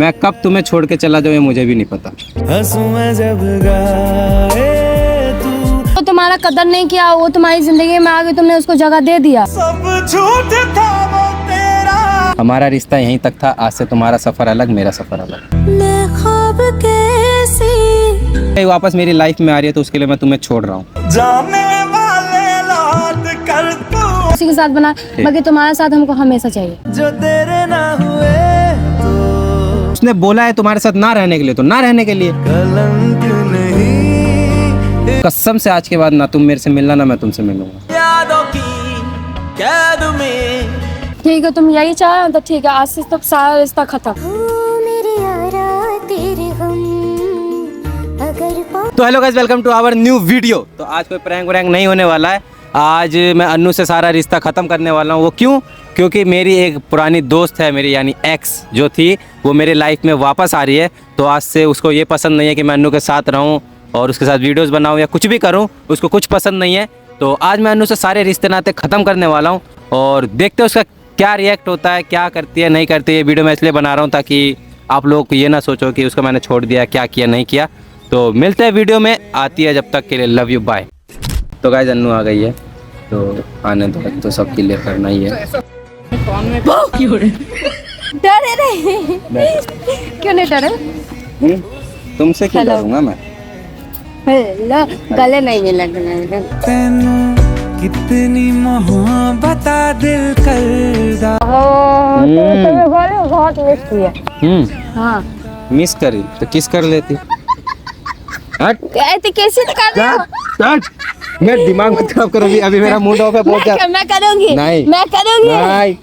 मैं कब तुम्हें छोड़ के चला जाऊँ ये मुझे भी नहीं पता। हंसू मैं जब गाए तू, तो तुम्हारा कदर नहीं किया, वो तुम्हारी जिंदगी में आ गई, तुमने उसको जगह दे दिया। सब झूठ था वो तेरा। हमारा रिश्ता यहीं तक था, आज से तुम्हारा सफर अलग, मेरा सफर अलग। मैं ख्वाब कैसी वापस मेरी लाइफ में आ रही है तो उसके लिए मैं तुम्हें छोड़ रहा हूँ। जाने वाले लौट कर तू, उसी के साथ बना, बाकी तुम्हारा साथ हमको हमेशा चाहिए। जो तेरे ना हुए तो उसने बोला है तुम्हारे साथ ना रहने के लिए तो ना रहने के लिए। कलंक नहीं, कसम से आज के बाद ना तुम मेरे से मिलना ना मैं तुमसे मिलूंगा। यादों की कैद में। ठीक है, तुम यही चाहो तो ठीक है, आज से तो सारा रिश्ता खत्म। तो hello guys, welcome to our new video. तो आज कोई प्रैंक व्रैंक नहीं होने वाला है। आज मैं अन्नू से सारा रिश्ता ख़त्म करने वाला हूँ। वो क्यों? क्योंकि मेरी एक पुरानी दोस्त है, मेरी यानी एक्स जो थी, वो मेरे लाइफ में वापस आ रही है। तो आज से उसको ये पसंद नहीं है कि मैं अन्नू के साथ रहूँ और उसके साथ वीडियोस बनाऊँ या कुछ भी करूँ, उसको कुछ पसंद नहीं है। तो आज मैं अन्नू से सारे रिश्ते नाते ख़त्म करने वाला हूँ और देखते हैं उसका क्या रिएक्ट होता है, क्या करती है नहीं करती है। ये वीडियो मैं इसलिए बना रहा हूँ ताकि आप लोग ये ना सोचो कि उसको मैंने छोड़ दिया, क्या किया नहीं किया। तो मिलते हैं वीडियो में, आती है, जब तक के लिए लव यू बाय। तो गाइस अन्नू आ गई है, तो आने दो, तो सबके लिए करना ही है। डरे नहीं? क्यों नहीं डरे? तुमसे क्यों डरूंगा मैं? हेलो, गले नहीं मिला। तेनू कितनी मोहब्बत दिल करदा, बहुत मिस किया। हाँ, मिस करी तो किस कर लेती। हट ऐसे कैसे कर रहे हो? हट, मैं दिमाग मत खराब करो। अभी मेरा मूड ऑफ है बहुत ज्यादा। मैं करूंगी, नहीं मैं करूंगी। नहीं,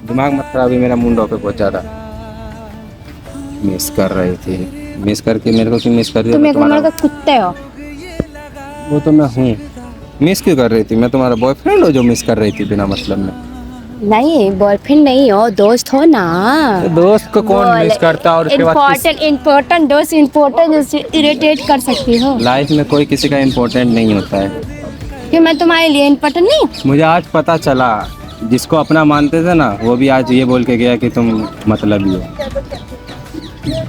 दिमाग मत खराब, अभी मेरा मूड ऑफ है बहुत ज्यादा। मिस कर रही थी, मिस करके मेरे को क्यों मिस कर रही तुम हो? एक नंबर का कुत्ते हो। वो तो मैं हूँ। मिस क्यों कर रही थी? मैं तुम्हारा बॉयफ्रेंड हो जो मिस कर रही थी बिना मतलब में? नहीं, बॉयफ्रेंड नहीं हो, दोस्त हो ना। दोस्त को कौन मिस करता और उसके बाद इम्पोर्टेंट दोस्त, इम्पोर्टेंट इरिटेट कर सकती हो। लाइफ में कोई किसी का इम्पोर्टेंट नहीं होता है। कि मैं तुम्हारे लिए इम्पोर्टेंट नहीं? मुझे आज पता चला, जिसको अपना मानते थे ना वो भी आज ये बोल के गया कि तुम मतलबी हो।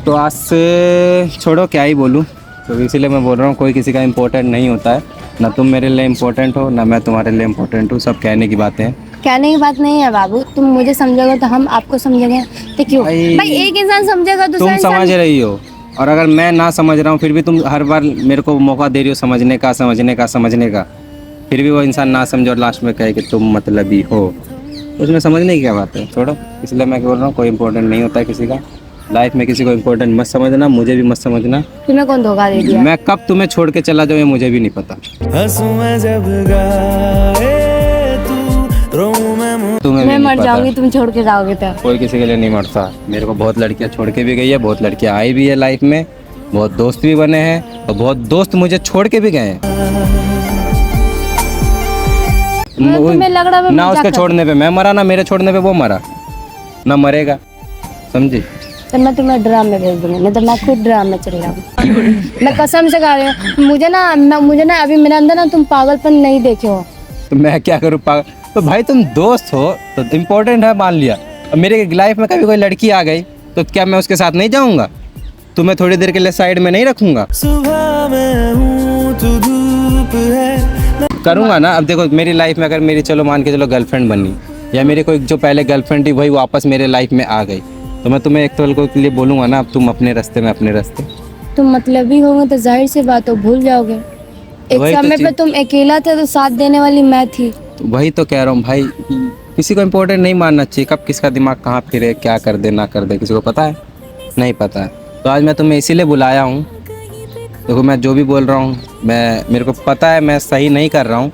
तो आज से छोड़ो, क्या ही बोलूँ। तो इसीलिए मैं बोल रहा हूँ, कोई किसी का इम्पोर्टेंट नहीं होता है। ना तुम मेरे लिए इम्पोर्टेंट हो, ना मैं तुम्हारे लिए इम्पोर्टेंट हूँ। सब कहने की बातें हैं। कहने की बात नहीं है बाबू, तुम मुझे समझोगे तो हम आपको समझेंगे। तो क्यों भाई एक इंसान समझेगा तुम दूसरा समझ रही हो, और अगर मैं ना समझ रहा हूँ फिर भी तुम हर बार मेरे को मौका दे रही हो समझने का, फिर भी वो इंसान ना समझे और लास्ट में कहे कि तुम मतलबी हो। उसमें समझने की क्या बात है? छोड़ो, इसलिए मैं बोल रहा हूँ कोई इम्पोर्टेंट नहीं होता है किसी का। लाइफ में किसी को इम्पोर्टेंट मत समझना, मुझे भी मत समझना। तुम्हें कौन धोखा दे दिया? मैं कब तुम्हें छोड़ के चला जाऊँ ये मुझे भी नहीं पता। हंसू मैं जब गाए तू, रोऊं मैं तुम्हें भी मैं नहीं मर पता। जाऊंगी तुम छोड़ के जाओगे तो। कोई किसी के लिए नहीं मरता। मेरे को बहुत लड़कियां छोड़ के भी गई है, बहुत लड़कियां आई भी है लाइफ में, बहुत दोस्त भी बने हैं और बहुत दोस्त मुझे छोड़ के भी गए हैं। तुम्हें लग रहा है ना उसके छोड़ने पे मैं मरा, ना मेरे छोड़ने पे वो मरा, ना मरेगा, समझी? तो मैं तुम्हें ड्राम में भेज दूंगी, नहीं तो मैं खुद ड्राम में चली जाऊंगी। मैं कसम से कह रही हूँ, मुझे ना अभी मेरे अंदर ना तुम पागलपन नहीं देखे हो। तो मैं क्या करूँ पागल? तो भाई तुम दोस्त हो तो इम्पोर्टेंट है, मान लिया। अब मेरे लाइफ में कभी कोई लड़की आ गई तो क्या मैं उसके साथ नहीं जाऊँगा? तुम्हें थोड़ी देर के लिए साइड में नहीं रखूँगा? सुबह में हूँ तू धूप है, करूँगा ना। अब देखो मेरी लाइफ में अगर मेरी, चलो मान के चलो गर्लफ्रेंड बनी, या मेरी कोई जो पहले गर्लफ्रेंड थी वही वापस मेरे लाइफ में आ गई, तो मैं तुम्हें एक पल के लिए बोलूँगा ना, अब तुम अपने रास्ते में अपने रास्ते। तुम मतलबी होंगे तो जाहिर सी बात हो, भूल जाओगे। एक वही तो समय पे तुम अकेला थे तो साथ देने वाली मैं थी। तो वही तो कह रहा हूँ भाई, किसी को इम्पोर्टेंट नहीं मानना चाहिए। कब किसका दिमाग कहाँ फिरे, क्या कर दे ना कर दे, किसी को पता है? नहीं पता है। तो आज मैं तुम्हें इसीलिए बुलाया हूँ। देखो मैं जो भी बोल रहा हूँ, मेरे को पता है मैं सही नहीं कर रहा हूँ।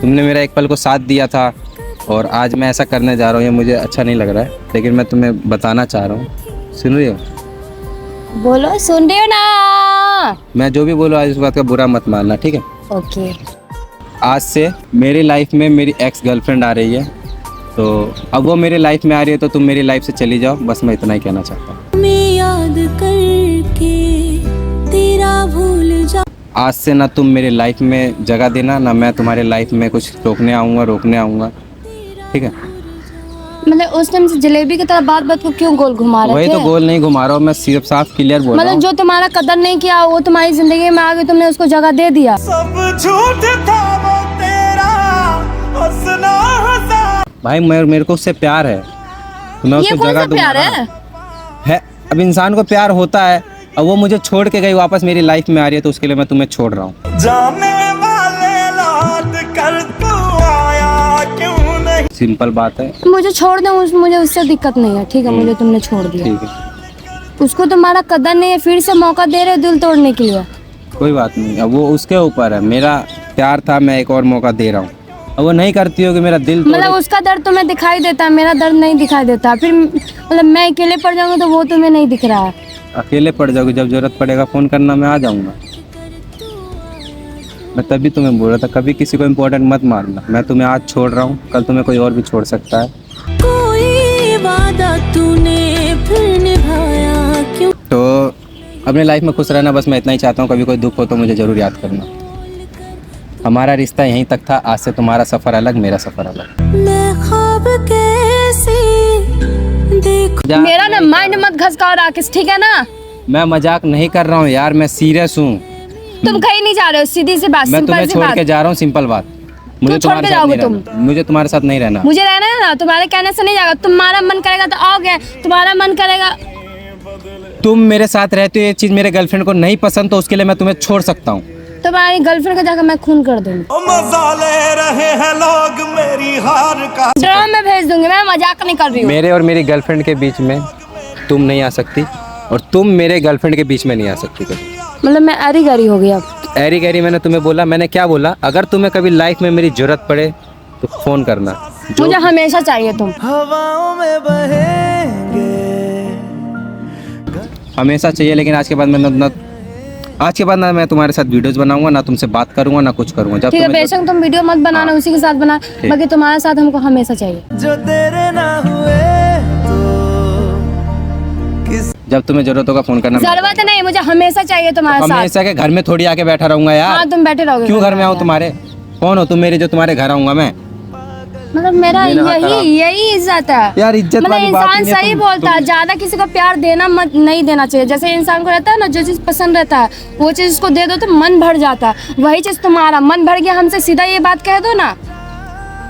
तुमने मेरा एक पल को साथ दिया था और आज मैं ऐसा करने जा रहा हूँ, ये मुझे अच्छा नहीं लग रहा है, लेकिन मैं तुम्हें बताना चाह रहा हूँ। सुन रही हो? बोलो, सुन रही हो ना? मैं जो भी बोलूँ आज उस बात का बुरा मत मानना, ठीक है? ओके। आज से मेरी लाइफ में मेरी एक्स गर्लफ्रेंड आ रही है, तो अब वो मेरी लाइफ में आ रही है तो तुम मेरी लाइफ से चली जाओ, बस मैं इतना ही कहना चाहता हूँ। मैं याद करके तेरा भूल जा। आज से ना तुम मेरी लाइफ में जगह देना, ना मैं तुम्हारे लाइफ में कुछ रोकने आऊँगा, ठीक है? मतलब उस टाइम से जलेबी की तरह बात बात को क्यों गोल घुमा रहे वही थे? तो गोल नहीं घुमा रहा हूँ मैं, सिर्फ साफ क्लियर बोल रहा मतलब हूँ। जो तुम्हारा कदर नहीं किया वो तुम्हारी जिंदगी में आगे तुमने उसको जगह दे दिया। सब झूठ था वो तेरा हंसना हंसा। भाई मेरे को उससे प्यार है तो मैं ये उसको कौन जगह सा दूंगा प्यार ना। है? अब इंसान को प्यार होता है, अब वो मुझे छोड़ के गई, वापस मेरी लाइफ में आ रही है, तो उसके लिए मैं तुम्हें छोड़ रहा हूँ। जाने वाले लौट कर तू आया क्यों नहीं। सिंपल बात है। मुझे छोड़ दो, मुझे उससे दिक्कत नहीं है, ठीक है, मुझे तुमने छोड़ दिया। ठीक है, उसको तुम्हारा कदर नहीं है, फिर से मौका दे रहे हो दिल तोड़ने के लिए। कोई बात नहीं, अब वो उसके ऊपर है। मेरा प्यार था, मैं एक और मौका दे रहा हूँ। अब वो नहीं करती हो कि मेरा दिल मतलब तोड़े। उसका दर्द तुम्हें दिखाई देता है, मेरा दर्द नहीं दिखाई देता। फिर मतलब मैं अकेले पड़ जाऊंगा तो वो तुम्हें नहीं दिख रहा है। अकेले पड़ जाओगे, जब जरूरत पड़ेगा फोन करना, मैं आ जाऊंगा। मैं तभी तुम्हें बोल रहा था कभी किसी को इम्पोर्टेंट मत मानना। मैं तुम्हें आज छोड़ रहा हूँ, कल तुम्हें कोई और भी छोड़ सकता है। कोई वादा तूने फिर निभाया क्यों? तो अपने लाइफ में खुश रहना, बस मैं इतना ही चाहता हूँ। कभी कोई दुख हो तो मुझे ज़रूर याद करना। हमारा रिश्ता यहीं तक था, आज से तुम्हारा सफ़र अलग, मेरा सफ़र अलग। मैं ख्वाब कैसे देखूं? मेरा ना माइंड मत घसकाओ राकेश, ठीक है ना? मैं मजाक नहीं कर रहा हूँ यार, मैं सीरियस हूँ। तुम कहीं नहीं जा रहे हो, सीधी सी बात, मैं तुम्हें सिंपल सी छोड़ के बात। जा रहा हूँ, सिंपल बात। मुझे छोड़ के तुम्हारे साथ जाओगे नहीं तुम? रहना, मुझे तुम्हारे साथ नहीं रहना। मुझे रहना है ना, तुम्हारे कहने से नहीं जाएगा। तुम्हारा मन करेगा तो आओगे, तुम्हारा मन करेगा। तुम मेरे साथ रहते हो, ये चीज़ मेरे गर्लफ्रेंड को नहीं पसंद, तो उसके लिए मैं तुम्हें छोड़ सकता हूँ। तुम्हारी गर्लफ्रेंड का जाकर मैं खून कर दूंगी, मजा ले रहे हैं लोग मेरी हार का। ड्रम में भेज दूंगी। मैं मजाक नहीं कर रही हूँ। मेरे और मेरी गर्लफ्रेंड के बीच में तुम नहीं आ सकती, और तुम मेरे गर्लफ्रेंड के बीच में नहीं आ सकती कभी। मतलब मैं अरी गरी हो गई अब। ऐरी गैरी मैंने तुम्हें बोला? मैंने क्या बोला? अगर तुम्हें कभी लाइफ में मेरी जरूरत पड़े तो फोन करना। मुझे हमेशा चाहिए तुम। हवाओं में बहेंगे। हमेशा चाहिए, लेकिन आज के बाद ना मैं तुम्हारे साथ वीडियोस बनाऊंगा, ना तुमसे बात करूंगा, ना कुछ करूंगा। जब ठीक है, तुम्हें बेशक तुम वीडियो मत बनाना, उसी के साथ बना, बाकी तुम्हारे साथ हमको हमेशा चाहिए। जो तेरे ना हुए तो किस जब तुम्हें जरूरत होगा फोन करना। जरूरत नहीं, मुझे हमेशा चाहिए तुम्हारे साथ। हमेशा के घर में थोड़ी आके बैठा रहूंगा यार। हाँ, तुम बैठे रहोगे। क्यों घर में आऊँ तुम्हारे? कौन हो तुम मेरे जो तुम्हारे घर आऊंगा मैं? मतलब मेरा मेरा यही इज्जत है यार, इज्जत मतलब वाली बात इंसान नहीं है। सही तुम- बोलता है, ज्यादा किसी को प्यार देना मत नहीं देना चाहिए। जैसे इंसान को रहता है ना, जो चीज पसंद रहता है वो चीज उसको दे दो तो मन भर जाता है। वही चीज तुम्हारा मन भर गया, हमसे सीधा ये बात कह दो ना।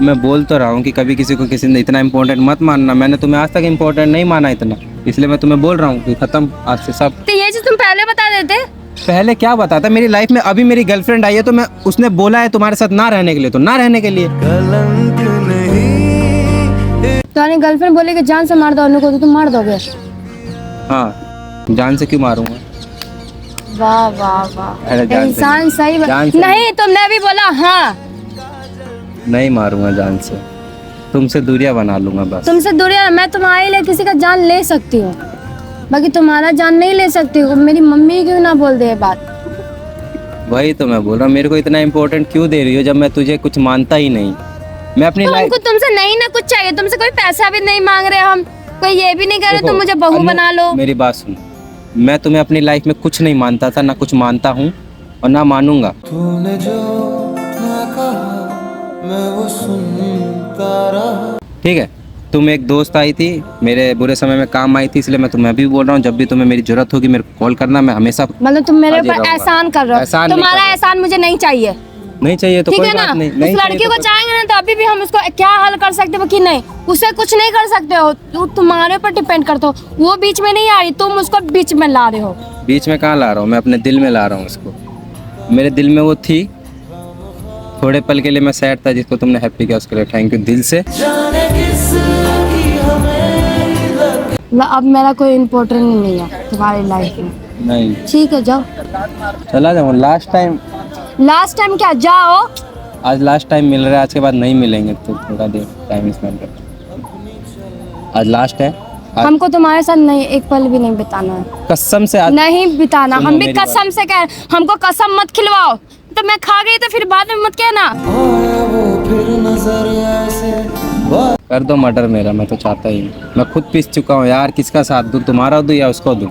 मैं बोल तो रहा हूँ कि कभी किसी को किसी ने इतना इम्पोर्टेंट मत मानना। मैंने तुम्हें आज तक इम्पोर्टेंट नहीं माना इतना, इसलिए मैं तुम्हें बोल रहा हूँ कि खत्म आज से सब। तो ये चीज तुम पहले बता देते। पहले क्या बताता? मेरी लाइफ में अभी मेरी गर्लफ्रेंड आई है, तो मैं उसने बोला है तुम्हारे साथ ना रहने के लिए, तो ना रहने के लिए। कलंक नहीं। तुम्हारी गर्लफ्रेंड बोले कि जान से मार दो अनु को, तो तुम मार दोगे? हाँ, जान से क्यों मारूंगा? वाह वाह वाह, अरे जान से इंसान सही जान से नहीं, तुमने भी बोला हाँ। नहीं मारूंगा जान से, तुमसे दूरियां बना लूंगा बस। तुमसे दूरियां, मैं तुम्हारे लिए किसी का जान ले सकती हूँ, बाकी तुम्हारा जान नहीं ले सकती हूँ। मेरी मम्मी क्यों ना बोल दे ये बात। वही तो मैं बोल रहा हूँ, मेरे को इतना इम्पोर्टेंट क्यों दे रही हो जब मैं तुझे कुछ मानता ही नहीं। मैं अपनी तो लाइफ हमको तुमसे नहीं ना कुछ चाहिए, तुमसे कोई पैसा भी नहीं मांग रहे हम, कोई ये भी नहीं कह रहे तुम मुझे बहू बना लो। मेरी बात सुन, मैं तुम्हें अपनी लाइफ में कुछ नहीं मानता था, ना कुछ मानता हूँ और ना मानूंगा। तूने जो ना कहा मैं वो सुनता रहा। ठीक है, तुम एक दोस्त आई थी, मेरे बुरे समय में काम आई थी, इसलिए मैं तुम्हें अभी बोल रहा हूँ, जब भी तुम्हें मेरी जरूरत होगी मेरे को कॉल करना। मैं हमेशा मतलब तुम मेरे हाजिर ऊपर रहूंगा। एहसान कर रहे एहसान हो, नहीं तुम्हारा कर रहा। एहसान मुझे नहीं चाहिए, नहीं चाहिए तो ठीक कोई है ना? बात नहीं। उस नहीं चाहिए लड़की तो को चाहेंगे ना तो अभी भी हम उसको क्या हल कर सकते हो कि नहीं, उसे कुछ नहीं कर सकते हो। तुम्हारे ऊपर डिपेंड करते हो, वो बीच में नहीं आ रही, तुम उसको बीच में ला रहे हो। बीच में कहाँ ला रहा हूँ, मैं अपने दिल में ला रहा हूँ उसको। मेरे दिल में वो थी, थोड़े पल के लिए मैं सैड था, जिसको तुमने हैप्पी किया उसके लिए थैंक यू दिल से। जाने किसकी हमें लग। मतलब अब मेरा कोई इम्पोर्टेंट नहीं है तुम्हारी लाइफ में। नहीं, ठीक है, जाओ। चला जाऊँ। लास्ट लास्ट टाइम क्या, जाओ। आज लास्ट टाइम मिल रहा है, आज के बाद नहीं मिलेंगे, तो थोड़ा देर टाइम स्पेंड कर। आज लास्ट है, आज हमको तुम्हारे साथ नहीं एक पल भी नहीं बिताना है, कसम से आज नहीं बिताना। सुनो हम भी मेरी कसम से कह, हमको कसम मत खिलवाओ। तो मैं खा गई तो फिर बाद में मत कहना। आया वो फिर नजर ऐसे बात। कर दो मर्डर मेरा, मैं तो चाहता ही हूँ। मैं खुद पीस चुका हूँ यार, किसका साथ दूँ? तुम्हारा दूँ या उसको दूँ?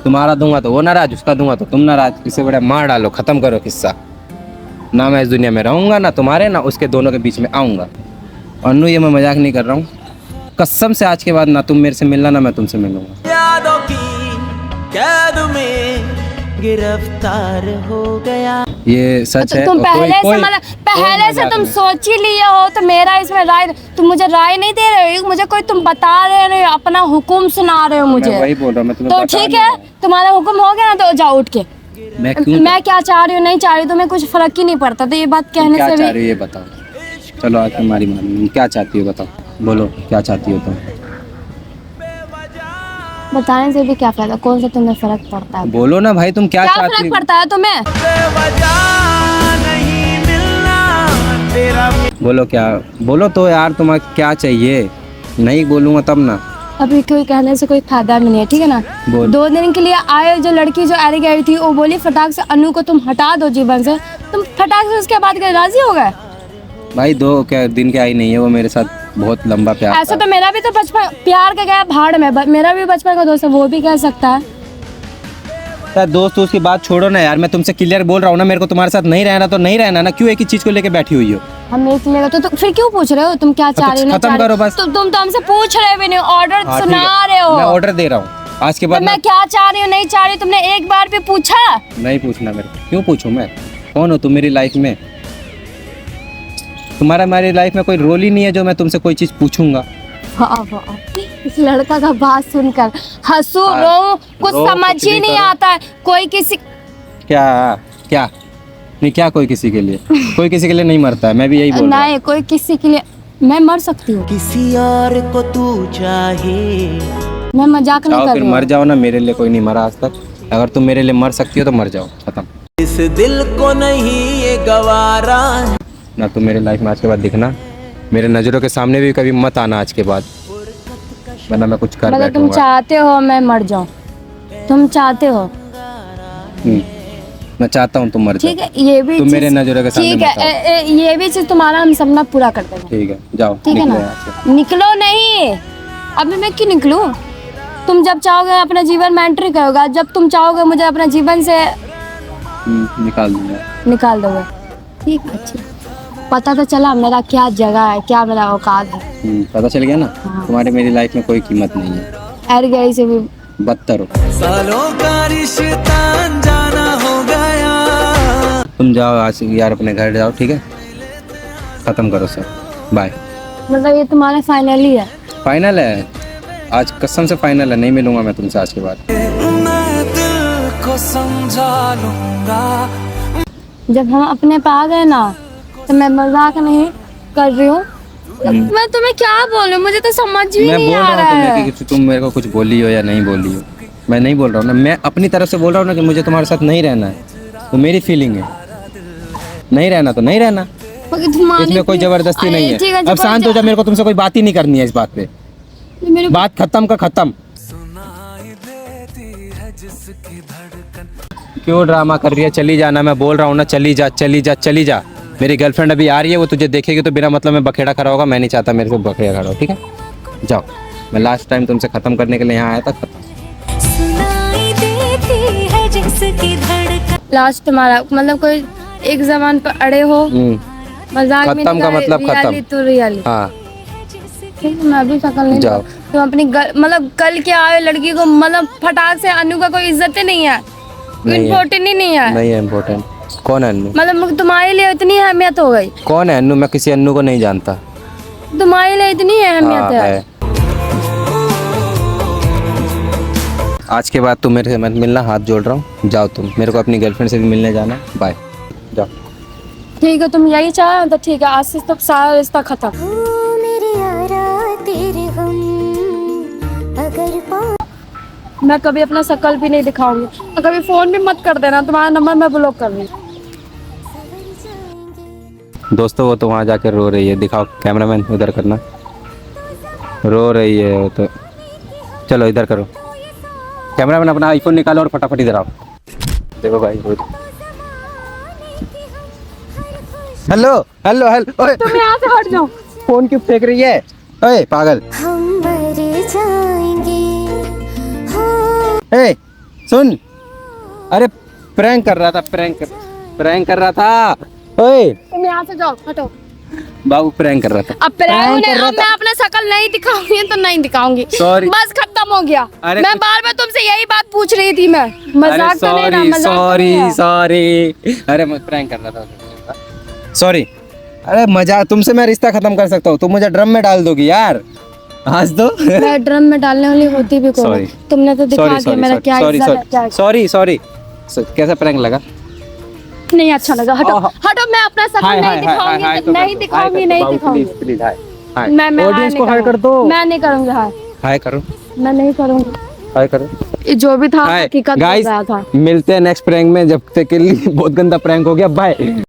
तुम्हारा दूंगा तो वो नाराज, उसका दूंगा तो तुम नाराज। इसे बड़ा मार डालो, खत्म करो किस्सा। ना मैं इस दुनिया में रहूंगा, ना तुम्हारे ना उसके, दोनों के बीच में आऊंगा। अन्नू, ये मैं मजाक नहीं कर रहा हूँ, कसम से आज के बाद ना तुम मेरे से मिलना ना मैं तुमसे मिलूंगा। यादों की कैद में गिरफ्तार हो गया। ये सच है। तुम और पहले से कोई मतलब पहले से मजाक तुम नहीं। सोच ही लिए हो तो मेरा इसमें राय, तुम मुझे राय नहीं दे रहे हो, मुझे कोई तुम बता रहे हो, अपना हुक्म सुना रहे हो मैं मुझे। वही बोल रहा हूँ, मैं तुम्हें तो बता ठीक नहीं है, रहा हूँ। तुम्हारा हुक्म हो गया ना तो जाओ उठ के। मैं क्यों मैं क्या चाह रही हूँ नहीं चाह रही हूँ तुम्हें कुछ फर्क ही नहीं पड़ता, तो ये बात तुम कहने क्या से चाह भी रही हो ये बताओ। चलो आज तुम्हारी मान, क्या चाहती हो बताओ, बोलो क्या चाहती हो तुम। बताने से भी क्या फायदा, कौन सा तुम्हें फर्क पड़ता है? बोलो ना भाई, तुम क्या क्या चाहती फर्क हो। पड़ता है तुम्हें? बेवजह नहीं मिलना तेरा बोलो क्या, बोलो तो यार, तुम्हें क्या चाहिए। नहीं बोलूँगा तब ना। अभी कोई कहने से कोई फायदा भी नहीं है, ठीक है ना। बोल। 2 दिन के लिए आए जो लड़की जो आ गई थी वो बोली फटाक से अनु को तुम हटा दो जीवन से, तुम फटाक से उसके बाद के राजी हो गए। भाई 2 क्या दिन के आई नहीं है, वो मेरे साथ बहुत लंबा प्यार ऐसा था। तो मेरा भी तो बचपन प्यार का गया भाड़ में, मेरा भी बचपन का दोस्त है, वो भी कह सकता है। यार दोस्त उसकी बात छोड़ो ना यार, मैं तुमसे क्लियर बोल रहा हूँ ना, मेरे को तुम्हारे साथ नहीं रहना तो नहीं रहना ना, क्यों एक ही चीज को लेके बैठी हुई हो। हम एक लेगा तो फिर क्यों पूछ रहे हो, तुम क्या चाह रहे हो? नहीं खत्म चाह रहे करो हो? बस। तुम तो हमसे पूछ रहे भी नहीं, ऑर्डर हाँ, ठीक सुना है। रहे हो। मैं ऑर्डर दे रहा हूँ आज के तो बाद मैं क्या चाह रही हूँ नहीं चाह रही हूँ, तुमने एक बार भी पूछा? नहीं पूछना मेरे को, क्यों पूछूं मैं, कौन हो तुम मेरी लाइफ में। तुम्हारा हमारी लाइफ में कोई रोल ही नहीं है जो मैं तुमसे कोई चीज पूछूंगा। वाह वाह, इस लड़का का बात सुनकर हंसू हाँ, रो, कुछ रो, समझ कुछ ही भी नहीं करो। आता है। कोई किसी क्या क्या नहीं, क्या कोई किसी के लिए, कोई किसी के लिए नहीं मरता है, मैं भी यही बोल रहा हूँ। नहीं, कोई किसी के लिए मैं मर सकती हूँ, किसी और को तू चाहे। मैं मजाक नहीं जाओ कर फिर रही मर हूँ। जाओ ना, मेरे लिए कोई नहीं मरा आज तक। अगर तुम मेरे लिए मर सकती हो तो मर जाओ, खत्म। इस दिल को नहीं ये गवारा। ना तुम मेरे लाइफ में आज के बाद दिखना, मेरे नज़रों के सामने भी कभी मत आना आज के बाद, वरना मैं कुछ कर मतलब तुम बैठूंगा। चाहते हो मैं मर जाऊँ, तुम चाहते हो, मैं चाहता हूँ तुम मर जाओ। ठीक है, ये भी तुम चीज़- मेरे नज़रों के सामने ठीक मत आओ। है, ये भी चीज तुम्हारा हम सपना पूरा कर देंगे, ठीक है जाओ, ठीक है निकलो ना। यहाँ से। निकलो नहीं, अभी मैं क्यों निकलूं? तुम जब चाहोगे अपना जीवन में एंट्री करोगे, जब तुम चाहोगे मुझे अपना जीवन से निकाल दूंगा। निकाल दोगे, ठीक है। ठीक, पता तो चला मेरा क्या जगह है, क्या मेरा औकात है। पता चल गया ना, हाँ। तुम्हारी मेरी लाइफ में कोई कीमत नहीं है, एर गई से भी बदतर हो। सालों का रिश्ता अनजाना हो गया। तुम जाओ आज यार, अपने घर जाओ, ठीक है, खत्म करो सब, बाय। मतलब ये तुम्हारा फाइनली है? फाइनल है आज, कसम से फाइनल है, नहीं मिलूंगा मैं तुमसे आज के बाद। मैं दिल को समझा लूंगा। जब हम अपने पे आ गए ना तो मैं मजाक नहीं कर रही हूँ। मैं तुम्हें क्या बोलूं, मुझे तो समझ भी मैं नहीं बोल आ रहा रहा हूँ है। तुम्हें कि तुम मेरे को कुछ बोली हो या नहीं बोली हो, मैं नहीं बोल रहा हूँ ना, मैं अपनी तरफ से बोल रहा हूँ ना कि मुझे तुम्हारे साथ नहीं रहना है, वो मेरी फीलिंग है, नहीं रहना तो नहीं रहना, मगर तुम्हारी इसमें कोई जबरदस्ती नहीं ठीक है। है, अब शांत हो जा, मेरे को तुमसे कोई बात ही नहीं करनी है इस बात पे, मेरे बात खत्म का खत्म। क्यों ड्रामा कर रही है, चली जाना, मैं बोल रहा हूँ ना, चली जा चली जा चली जा। मेरी गर्लफ्रेंड अभी आ रही है, वो तुझे देखेगी तो बिना मतलब में बखेड़ा खड़ा होगा, मैं नहीं चाहता मेरे को बखेड़ा खड़ा हो, ठीक है जाओ। मैं लास्ट टाइम तुमसे खत्म करने के लिए यहाँ आया था, खत्म। सुनाई देती है जिसकी धड़कन। लास्ट तुम्हारा मतलब कोई एक जबान पर अड़े हो, मजाक में खत्म का मतलब खत्म। तो रियली हाँ ठीक है, मैं भी शकल नहीं जाओ। तुम अपनी मतलब कल के आए लड़की को मतलब फटाक से अनु का कोई इज्जत ही नहीं है, नहीं है। इम्पोर्टेंट ही नहीं है। नहीं है इम्पोर्टेंट। कौन है अन्नू? मतलब तुम्हारे लिए इतनी अहमियत हो गई, कौन है अन्नू? मैं किसी अन्नू को नहीं जानता। तुम्हारे लिए इतनी अहमियत हाँ, है। है। आज के बाद तुम मेरे से मत मिलना, हाथ जोड़ रहा हूँ, जाओ तुम, मेरे को अपनी गर्लफ्रेंड से भी मिलने जाना है, बाय, जाओ। ठीक है, तुम यही चाहो तो ठीक है, आज से तो सारा रिश्ता खत्म। ओ मेरे यारा तेरे हम अगर मैं कभी अपना शकल भी नहीं दिखाऊंगी, और कभी फोन भी मत कर देना, तुम्हारा नंबर मैं ब्लॉक कर लूँ। दोस्तों वो तो वहाँ जाकर रो रही है, दिखाओ कैमरामैन, उधर करना, रो रही है वो तो। चलो इधर करो, कैमरामैन अपना आईफोन निकालो और फटाफट इधर आओ। देखो भाई रो रही। हेलो हेलो हेलो, ओए तुम यहाँ से हट जाओ। फोन क्यों फेंक रही है, ओए पागल। हम मर जाएंगे। ए सुन, अरे प्रैंक कर रहा था, प्रैंक कर रहा था, ओए तुम यहाँ से जाओ, हटो। बाबू प्रैंक कर रहा था। अब मैं अपना शकल नहीं दिखाऊंगी तो नहीं दिखाऊंगी। Sorry। बस खत्म हो गया। अरे मैं कुछ- बार बार तुमसे यही बात पूछ रही थी मैं। मजाक तो नहीं ना, मजाक तो सॉरी नहीं है। सॉरी, अरे मैं प्रैंक कर रहा था, सॉरी। अरे मजाक, तुमसे मैं रिश्ता खत्म कर सकता हूँ, तुम मुझे ड्रम में डाल दोगी यार, हंस दो। मैं ड्रम में डालने वाली होती भी कौन है? Sorry। तुमने तो दिखा दिया मेरा क्या इज्जत है, क्या सॉरी सॉरी। कैसा प्रैंक लगा? नहीं अच्छा लगा। हटो हटो, मैं अपना शकल हाय, नहीं हाय, हाय, हाय, दिखाऊंगी, नहीं दिखाऊंगी, नहीं दिखाऊंगी। प्लीज हाय हाय। मैं ऑडियंस को हाय कर दो। मैं नहीं करूंगी हाय, हाय करो, मैं नहीं करूंगी। हाय करो। ये जो भी था हाय हकीकत हो गाइस, रहा था। मिलते हैं नेक्स्ट प्रैंक में। जब तक के लिए बहुत गंदा प्रैंक हो गया, बाय।